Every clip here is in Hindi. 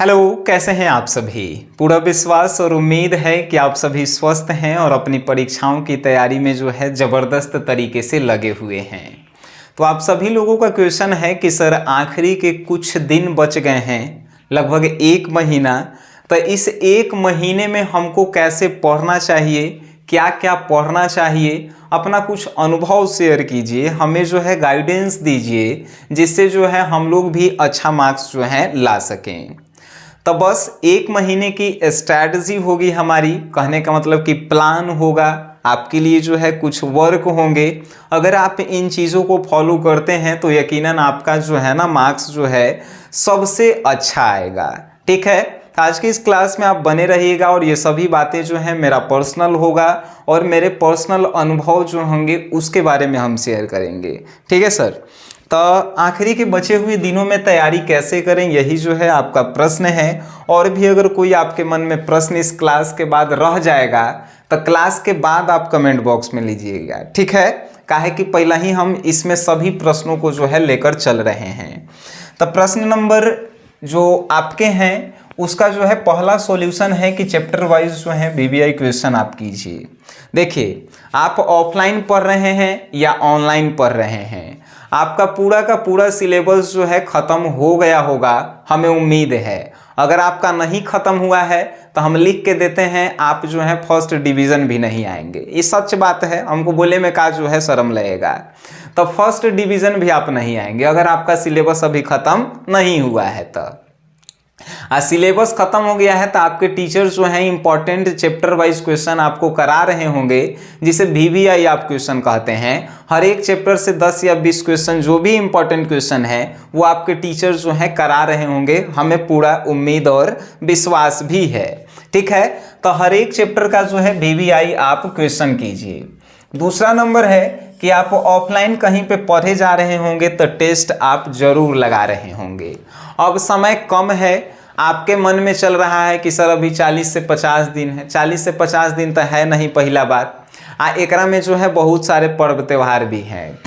हेलो, कैसे हैं आप सभी। पूरा विश्वास और उम्मीद है कि आप सभी स्वस्थ हैं और अपनी परीक्षाओं की तैयारी में जो है ज़बरदस्त तरीके से लगे हुए हैं। तो आप सभी लोगों का क्वेश्चन है कि सर आखिरी के कुछ दिन बच गए हैं, लगभग 1 महीना। तो इस 1 महीने में हमको कैसे पढ़ना चाहिए, क्या क्या पढ़ना चाहिए, अपना कुछ अनुभव शेयर कीजिए, हमें जो है गाइडेंस दीजिए, जिससे जो है हम लोग भी अच्छा मार्क्स जो है ला सकें। तो बस 1 महीने की स्ट्रैटेजी होगी हमारी, कहने का मतलब कि प्लान होगा, आपके लिए जो है कुछ वर्क होंगे। अगर आप इन चीज़ों को फॉलो करते हैं तो यकीनन आपका जो है ना मार्क्स जो है सबसे अच्छा आएगा। ठीक है, आज की इस क्लास में आप बने रहिएगा और ये सभी बातें जो हैं मेरा पर्सनल होगा और मेरे पर्सनल अनुभव जो होंगे उसके बारे में हम शेयर करेंगे। ठीक है सर। तो आखिरी के बचे हुए दिनों में तैयारी कैसे करें, यही जो है आपका प्रश्न है। और भी अगर कोई आपके मन में प्रश्न इस क्लास के बाद रह जाएगा तो क्लास के बाद आप कमेंट बॉक्स में लीजिएगा। ठीक है, काहे कि पहला ही हम इसमें सभी प्रश्नों को जो है लेकर चल रहे हैं। तो प्रश्न नंबर जो आपके हैं उसका जो है पहला सॉल्यूशन है कि चैप्टर वाइज जो है वीवीआई क्वेश्चन आप कीजिए। देखिए, आप ऑफलाइन पढ़ रहे हैं या ऑनलाइन पढ़ रहे हैं, आपका पूरा का पूरा सिलेबस जो है ख़त्म हो गया होगा, हमें उम्मीद है। अगर आपका नहीं ख़त्म हुआ है तो हम लिख के देते हैं आप जो है फर्स्ट डिवीज़न भी नहीं आएंगे। ये सच बात है, हमको बोले में का जो है शर्म लगेगा। तो फर्स्ट डिवीज़न भी आप नहीं आएंगे अगर आपका सिलेबस अभी ख़त्म नहीं हुआ है। तो सिलेबस खत्म हो गया है तो आपके टीचर जो हैं इंपॉर्टेंट चैप्टर वाइज क्वेश्चन आपको करा रहे होंगे, जिसे वीवीआई आप क्वेश्चन कहते हैं। हर एक चैप्टर से 10 या 20 क्वेश्चन जो भी इंपॉर्टेंट क्वेश्चन है वो आपके टीचर जो हैं करा रहे होंगे, हमें पूरा उम्मीद और विश्वास भी है। ठीक है, तो हर एक चैप्टर का जो है वीवीआई आप क्वेश्चन कीजिए। दूसरा नंबर है कि आप ऑफलाइन कहीं पे पढ़े जा रहे होंगे तो टेस्ट आप जरूर लगा रहे होंगे। अब समय कम है, आपके मन में चल रहा है कि सर अभी 40 से 50 दिन है। 40 से 50 दिन तो है नहीं, पहला बात। एकरा में जो है बहुत सारे पर्व त्यौहार भी हैं।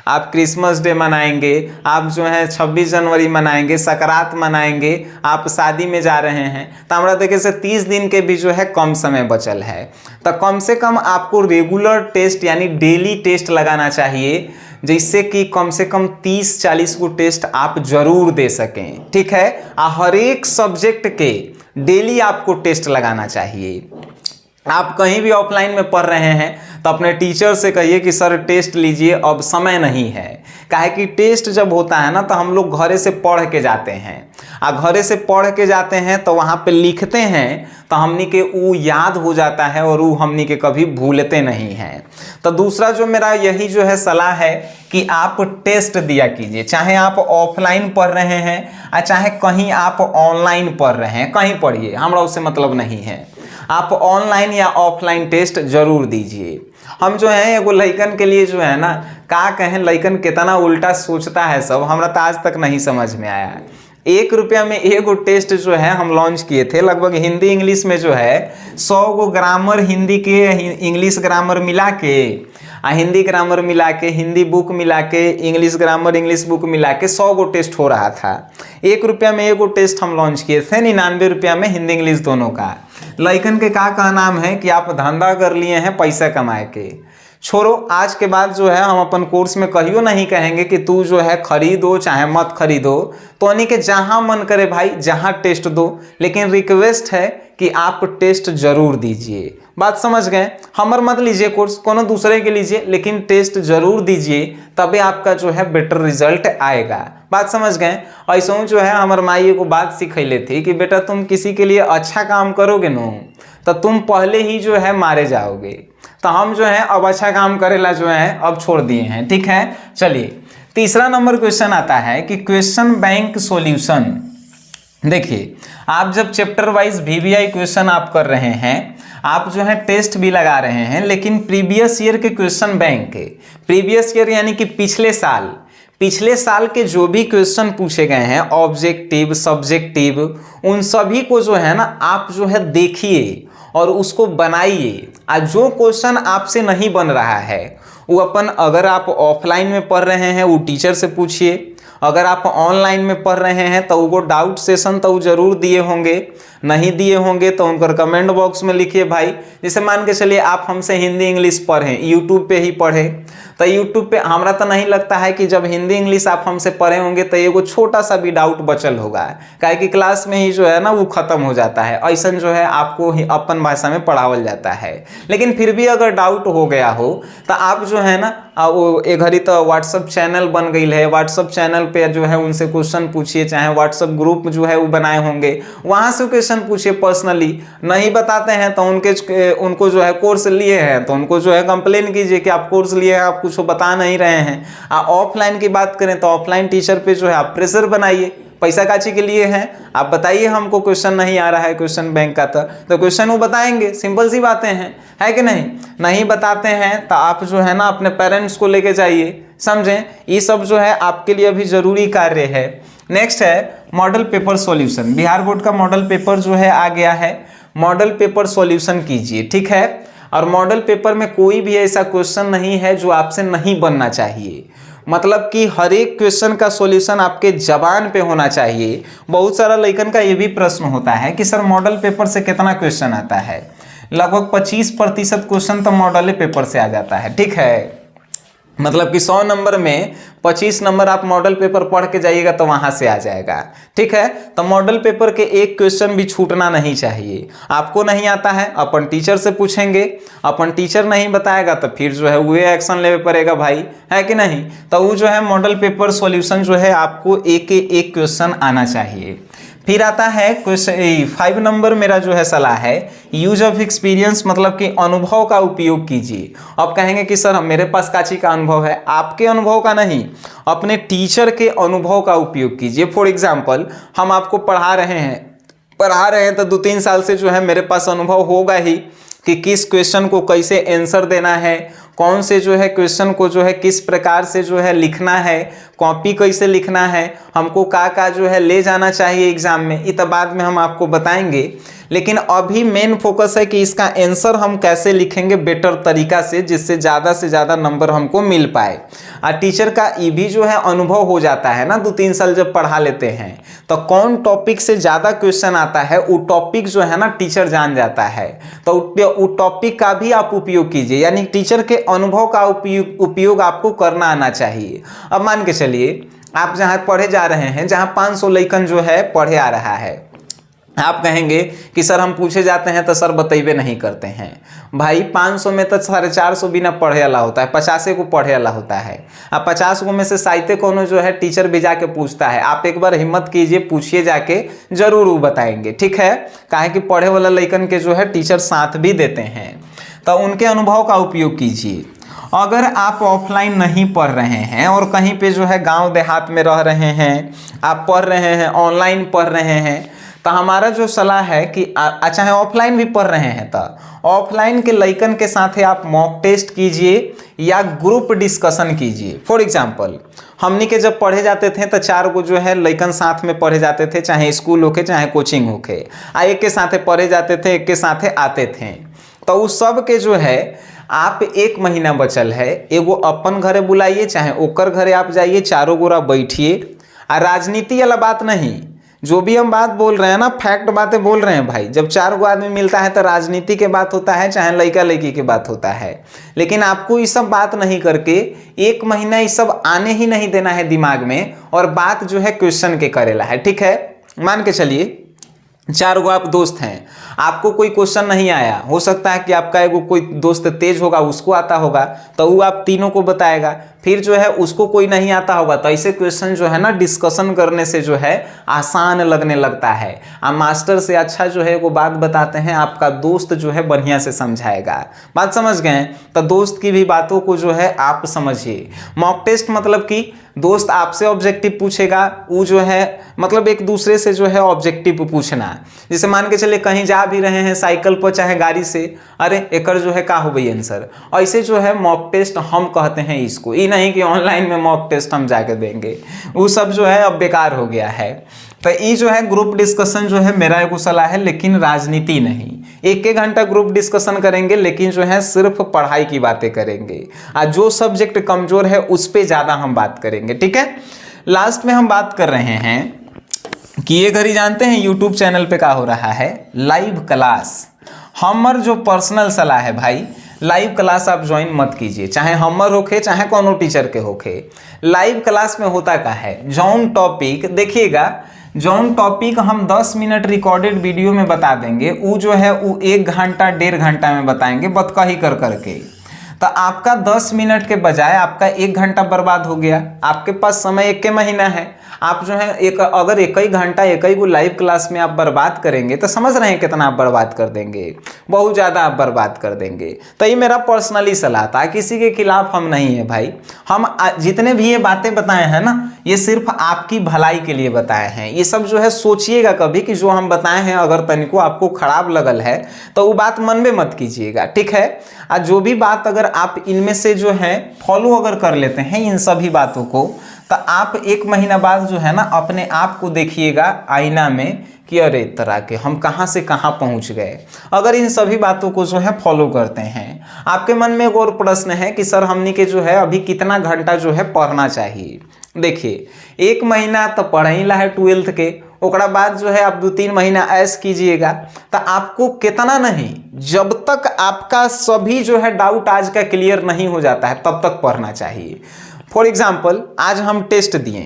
आप क्रिसमस डे मनाएंगे, आप जो है 26 जनवरी मनाएंगे, सकरात मनाएंगे, आप शादी में जा रहे हैं, तो हमारा देखे से 30 दिन के भी जो है कम समय बचल है। तो कम से कम आपको रेगुलर टेस्ट यानी डेली टेस्ट लगाना चाहिए, जिससे कि कम से कम 30-40 को टेस्ट आप जरूर दे सकें। ठीक है, हर एक सब्जेक्ट के डेली आपको टेस्ट लगाना चाहिए। आप कहीं भी ऑफलाइन में पढ़ रहे हैं तो अपने टीचर से कहिए कि सर टेस्ट लीजिए, अब समय नहीं है। काहे कि टेस्ट जब होता है ना तो हम लोग घरे से पढ़ के जाते हैं, घरे से पढ़ के जाते हैं तो वहाँ पे लिखते हैं तो हमनी के वो याद हो जाता है और वो हमनी के कभी भूलते नहीं हैं। तो दूसरा जो मेरा यही जो है सलाह है कि आप टेस्ट दिया कीजिए, चाहे आप ऑफलाइन पढ़ रहे हैं या चाहे कहीं आप ऑनलाइन पढ़ रहे हैं, कहीं पढ़िए, हमरा उससे मतलब नहीं है। आप ऑनलाइन या ऑफलाइन टेस्ट जरूर दीजिए। हम जो है एगो लइकन के लिए जो है ना का कहें, लइकन कितना उल्टा सोचता है सब, हमरा तो आज तक नहीं समझ में आया है। 1 रुपया में एगो टेस्ट जो है हम लॉन्च किए थे, लगभग हिंदी इंग्लिश में जो है 100 गो ग्रामर हिंदी के इंग्लिश ग्रामर मिला के, हिंदी ग्रामर मिला के, हिंदी बुक मिला के, इंग्लिश ग्रामर इंग्लिश बुक मिला के 100 गो टेस्ट हो रहा था। 1 रुपया में एगो टेस्ट हम लॉन्च किए थे, 99 रुपया में हिंदी इंग्लिश दोनों का। लइकन के का नाम है कि आप धंधा कर लिए हैं पैसा कमाए के। छोड़ो, आज के बाद जो है हम अपन कोर्स में कहियो नहीं कहेंगे कि तू जो है खरीदो चाहे मत खरीदो, तो यानी कि जहाँ मन करे भाई जहाँ टेस्ट दो, लेकिन रिक्वेस्ट है कि आप टेस्ट जरूर दीजिए। बात समझ गए? हमर मत लीजिए कोर्स, कोनो दूसरे के लीजिए, लेकिन टेस्ट जरूर दीजिए, तभी आपका जो है बेटर रिजल्ट आएगा। बात समझ गए? ऐसा जो है हमार माई को बात सिखैले थी कि बेटा तुम किसी के लिए अच्छा काम करोगे न तो तुम पहले ही जो है मारे जाओगे। तो हम जो है अब अच्छा काम करेला जो है अब छोड़ दिए हैं। ठीक है, चलिए तीसरा नंबर क्वेश्चन आता है कि क्वेश्चन बैंक सॉल्यूशन। देखिए, आप जब चैप्टर वाइज वीवीआई क्वेश्चन आप कर रहे हैं, आप जो है टेस्ट भी लगा रहे हैं, लेकिन प्रीवियस ईयर के क्वेश्चन बैंक के, प्रीवियस ईयर यानी कि पिछले साल के जो भी क्वेश्चन पूछे गए हैं ऑब्जेक्टिव सब्जेक्टिव, उन सभी को जो है ना आप जो है देखिए और उसको बनाइए। जो क्वेश्चन आपसे नहीं बन रहा है वो अपन, अगर आप ऑफलाइन में पढ़ रहे हैं वो टीचर से पूछिए, अगर आप ऑनलाइन में पढ़ रहे हैं तो वो डाउट सेशन तो जरूर दिए होंगे, नहीं दिए होंगे तो उनको कमेंट बॉक्स में लिखिए भाई। जैसे मान के चलिए आप हमसे हिंदी इंग्लिश पढ़ें, यूट्यूब पे ही पढ़े, तो यूट्यूब पे हमारा तो नहीं लगता है कि जब हिंदी इंग्लिश आप हमसे पढ़े होंगे तो एगो छोटा सा भी डाउट बचल होगा, काहे कि क्लास में ही जो है ना वो खत्म हो जाता है, ऐसा जो है आपको ही अपन भाषा में पढ़ावल जाता है। लेकिन फिर भी अगर डाउट हो गया हो तो आप जो है ना वो एक घड़ी तो व्हाट्सअप चैनल बन गई है, व्हाट्सअप चैनल पे जो है उनसे क्वेश्चन पूछिए, चाहे व्हाट्सअप ग्रुप जो है वो बनाए होंगे वहाँ से क्वेश्चन पूछिए पर्सनली। नहीं बताते हैं तो उनको जो है कोर्स लिए हैं तो उनको जो है कंप्लेन कीजिए कि आप कोर्स लिए हैं, आप कुछ बता नहीं रहे हैं। ऑफलाइन की बात करें तो ऑफलाइन टीचर पे जो है आप प्रेशर बनाइए, पैसा काची के लिए हैं, आप बताइए हमको क्वेश्चन नहीं आ रहा है क्वेश्चन बैंक का, तो क्वेश्चन वो बताएंगे, सिंपल सी बातें हैं, है कि नहीं। नहीं बताते हैं तो आप जो है ना अपने पेरेंट्स को लेके जाइए, समझें, ये सब जो है आपके लिए अभी जरूरी कार्य है। नेक्स्ट है model paper solution. Bihar board का मॉडल पेपर जो है आ गया है, मॉडल पेपर सॉल्यूशन कीजिए, ठीक है। और मॉडल पेपर में कोई भी ऐसा क्वेश्चन नहीं है जो आपसे नहीं बनना चाहिए, मतलब कि हर एक क्वेश्चन का सॉल्यूशन आपके जबान पे होना चाहिए। बहुत सारा लड़कन का ये भी प्रश्न होता है कि सर मॉडल पेपर से कितना क्वेश्चन आता है, लगभग 25% क्वेश्चन तो मॉडल पेपर से आ जाता है, ठीक है। मतलब कि 100 नंबर में 25 नंबर आप मॉडल पेपर पढ़ के जाइएगा तो वहां से आ जाएगा, ठीक है। तो मॉडल पेपर के एक क्वेश्चन भी छूटना नहीं चाहिए। आपको नहीं आता है अपन टीचर से पूछेंगे, अपन टीचर नहीं बताएगा तो फिर जो है वो एक्शन लेवे पड़ेगा भाई, है कि नहीं। तो वो जो है मॉडल पेपर सॉल्यूशन जो है आपको एक क्वेश्चन आना चाहिए। फिर आता है क्वेश्चन 5 नंबर, मेरा जो है सलाह है यूज ऑफ एक्सपीरियंस, मतलब कि अनुभव का उपयोग कीजिए। अब कहेंगे कि सर मेरे पास काची का अनुभव है, आपके अनुभव का नहीं, अपने टीचर के अनुभव का उपयोग कीजिए। फॉर एग्जाम्पल हम आपको पढ़ा रहे हैं तो 2-3 साल से जो है मेरे पास अनुभव होगा ही कि किस क्वेश्चन को कैसे आंसर देना है, कौन से जो है क्वेश्चन को जो है किस प्रकार से जो है लिखना है, कॉपी कैसे लिखना है, हमको का जो है ले जाना चाहिए एग्जाम में, ये तो बाद में हम आपको बताएंगे। लेकिन अभी मेन फोकस है कि इसका आंसर हम कैसे लिखेंगे बेटर तरीका से, जिससे ज़्यादा से ज़्यादा नंबर हमको मिल पाए। और टीचर का ये भी जो है अनुभव हो जाता है ना, 2-3 साल जब पढ़ा लेते हैं तो कौन टॉपिक से ज़्यादा क्वेश्चन आता है वो टॉपिक जो है ना टीचर जान जाता है, तो वो टॉपिक का भी आप उपयोग कीजिए, यानी टीचर के अनुभव का उपयोग आपको करना आना चाहिए। अब मान के चलिए आप जहाँ पढ़े जा रहे हैं, जहाँ 500 लड़कन जो है पढ़े आ रहा है, आप कहेंगे कि सर हम पूछे जाते हैं तो सर बतेबे नहीं करते हैं। भाई 500 में तो 450 बिना पढ़े वाला होता है, 50 को पढ़े वाला होता है। अब 50 को में से साहित्य कोनो जो है टीचर भी जाके पूछता है, आप एक बार हिम्मत कीजिए, पूछिए जाके, जरूर वो बताएंगे, ठीक है। काहे कि पढ़े वाला लड़कन के जो है टीचर साथ भी देते हैं, तो उनके अनुभव का उपयोग कीजिए। अगर आप ऑफलाइन नहीं पढ़ रहे हैं और कहीं पे जो है गांव देहात में रह रहे हैं, आप पढ़ रहे हैं, ऑनलाइन पढ़ रहे हैं, तो हमारा जो सलाह है कि चाहे ऑफलाइन भी पढ़ रहे हैं तो ऑफलाइन के लड़कन के साथ आप मॉक टेस्ट कीजिए या ग्रुप डिस्कशन कीजिए। फॉर एग्जांपल हमनी के जब पढ़े जाते थे तो 4 गो जो है लड़कन साथ में पढ़े जाते थे, चाहे स्कूल होके चाहे कोचिंग होके, एक के साथ पढ़े जाते थे, एक के साथ आते थे। तो उस सब के जो है आप 1 महीना बचल है, एगो अपन घरे बुलाइए चाहे ओकर घरे आप जाइए, 4 गोरा बैठिए। और राजनीति वाला बात नहीं, जो भी हम बात बोल रहे हैं ना फैक्ट बातें बोल रहे हैं भाई। जब 4 गो आदमी मिलता है तो राजनीति के बात होता है, चाहे लड़का लड़की की बात होता है। लेकिन आपको ये सब बात नहीं करके 1 महीना ये सब आने ही नहीं देना है दिमाग में, और बात जो है क्वेश्चन के करेला है, ठीक है। मान के चलिए 4 गो आप दोस्त हैं, आपको कोई क्वेश्चन नहीं आया, हो सकता है कि आपका एगो कोई दोस्त तेज होगा, उसको आता होगा तो वो आप तीनों को बताएगा। फिर जो है उसको कोई नहीं आता होगा तो ऐसे क्वेश्चन जो है ना डिस्कशन करने से जो है आसान लगने लगता है। आप मास्टर से अच्छा जो है वो बात बताते हैं, आपका दोस्त जो है बढ़िया से समझाएगा। बात समझ गए? तो दोस्त की भी बातों को जो है आप समझिए। मॉक टेस्ट मतलब कि दोस्त आपसे ऑब्जेक्टिव पूछेगा, वो जो है मतलब एक दूसरे से जो है ऑब्जेक्टिव पूछना। जैसे मान के चलिए कहीं जा भी रहे हैं साइकिल पर चाहे गाड़ी से, अरे एकर जो है का हो भाई आंसर, ऐसे जो है मॉक टेस्ट हम कहते हैं इसको। ये नहीं कि ऑनलाइन में मॉक टेस्ट हम जाके देंगे, वो सब जो है अब बेकार हो गया है। तो ये जो है ग्रुप डिस्कशन जो है मेरा एक सलाह है, लेकिन राजनीति नहीं। 1-1 घंटा ग्रुप डिस्कशन करेंगे, लेकिन जो है सिर्फ पढ़ाई की बातें करेंगे, और जो सब्जेक्ट कमजोर है उस पर ज़्यादा हम बात करेंगे, ठीक है। लास्ट में हम बात कर रहे हैं कि ये घड़ी जानते हैं यूट्यूब चैनल पे क्या हो रहा है, लाइव क्लास। हमर जो पर्सनल सलाह है भाई, लाइव क्लास आप ज्वाइन मत कीजिए, चाहे हमर होखे चाहे कोनो टीचर के होखे। लाइव क्लास में होता क्या है, जौन टॉपिक देखिएगा, जौन टॉपिक हम 10 मिनट रिकॉर्डेड वीडियो में बता देंगे, वो जो है वो 1 घंटा 1.5 घंटा में बताएंगे बतकही कर करके। तो आपका 10 मिनट के बजाय आपका 1 घंटा बर्बाद हो गया। आपके पास समय 1 महीना है, आप जो है अगर 1 घंटा 1 लाइव क्लास में आप बर्बाद करेंगे तो समझ रहे हैं कितना आप बर्बाद कर देंगे, बहुत ज़्यादा आप बर्बाद कर देंगे। तो ये मेरा पर्सनली सलाह था, किसी के खिलाफ हम नहीं है भाई। हम जितने भी ये बातें बताए हैं ना, ये सिर्फ आपकी भलाई के लिए बताए हैं। ये सब जो है सोचिएगा कभी कि जो हम बताए हैं अगर तनिको आपको खराब लगल है तो वो बात मन में मत कीजिएगा, ठीक है। और जो भी बात अगर आप इनमें से जो है फॉलो अगर कर लेते हैं इन सभी बातों को, तो आप 1 महीना बाद जो है ना अपने आप को देखिएगा आईना में कि अरे तरह के हम कहाँ से कहाँ पहुँच गए। अगर इन सभी बातों को जो है फॉलो करते हैं, आपके मन में एक और प्रश्न है कि सर हमनी के जो है अभी कितना घंटा जो है पढ़ना चाहिए। देखिए 1 महीना तो पढ़ ही ला है 12th के, ओकरा बाद जो है आप 2-3 महीना ऐश कीजिएगा तो आपको कितना नहीं, जब तक आपका सभी जो है डाउट आज का क्लियर नहीं हो जाता है तब तक पढ़ना चाहिए। फॉर एग्जाम्पल आज हम टेस्ट दिए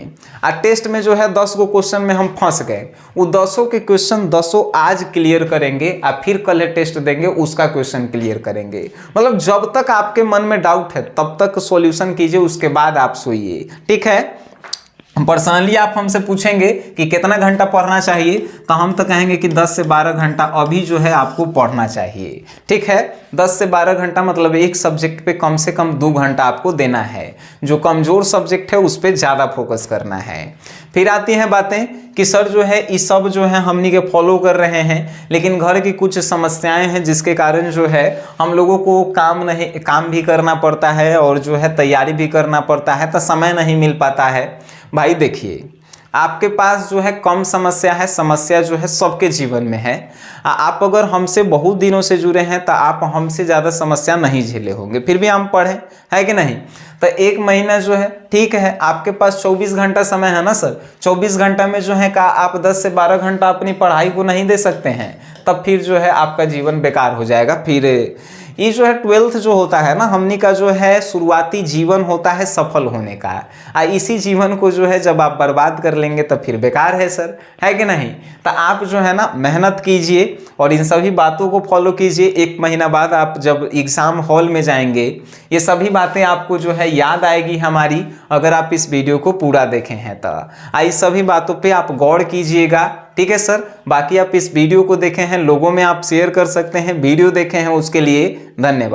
और टेस्ट में जो है 10 गो क्वेश्चन में हम फंस गए, वो 10 के क्वेश्चन 10 आज क्लियर करेंगे और फिर कल टेस्ट देंगे उसका क्वेश्चन क्लियर करेंगे। मतलब जब तक आपके मन में डाउट है तब तक सॉल्यूशन कीजिए, उसके बाद आप सोइए, ठीक है। पर्सनली आप हमसे पूछेंगे कि कितना घंटा पढ़ना चाहिए, तो हम तो कहेंगे कि 10 से 12 घंटा अभी जो है आपको पढ़ना चाहिए, ठीक है। 10 से 12 घंटा मतलब एक सब्जेक्ट पे कम से कम 2 घंटा आपको देना है। जो कमज़ोर सब्जेक्ट है उस पर ज़्यादा फोकस करना है। फिर आती हैं बातें कि सर जो है ये सब जो है हमनी के फॉलो कर रहे हैं, लेकिन घर की कुछ समस्याएं हैं जिसके कारण जो है हम लोगों को काम भी करना पड़ता है और जो है तैयारी भी करना पड़ता है, तो समय नहीं मिल पाता है। भाई देखिए आपके पास जो है कम समस्या है, समस्या जो है सबके जीवन में है। आप अगर हमसे बहुत दिनों से जुड़े हैं तो आप हमसे ज़्यादा समस्या नहीं झेले होंगे, फिर भी हम पढ़ें, है कि नहीं। तो 1 महीना जो है ठीक है, आपके पास 24 घंटा समय है ना सर, 24 घंटा में जो है का आप 10 से 12 घंटा अपनी पढ़ाई को नहीं दे सकते हैं, तब फिर जो है आपका जीवन बेकार हो जाएगा। फिर ये जो है 12th जो होता है ना हमनी का जो है शुरुआती जीवन होता है सफल होने का, इसी जीवन को जो है जब आप बर्बाद कर लेंगे तो फिर बेकार है सर, है कि नहीं। तो आप जो है ना मेहनत कीजिए और इन सभी बातों को फॉलो कीजिए। 1 महीना बाद आप जब एग्ज़ाम हॉल में जाएंगे ये सभी बातें आपको जो है याद आएगी हमारी, अगर आप इस वीडियो को पूरा देखे हैं तो। इस सभी बातों पे आप गौर कीजिएगा, ठीक है सर। बाकी आप इस वीडियो को देखे हैं, लोगों में आप शेयर कर सकते हैं, वीडियो देखे हैं उसके लिए धन्यवाद।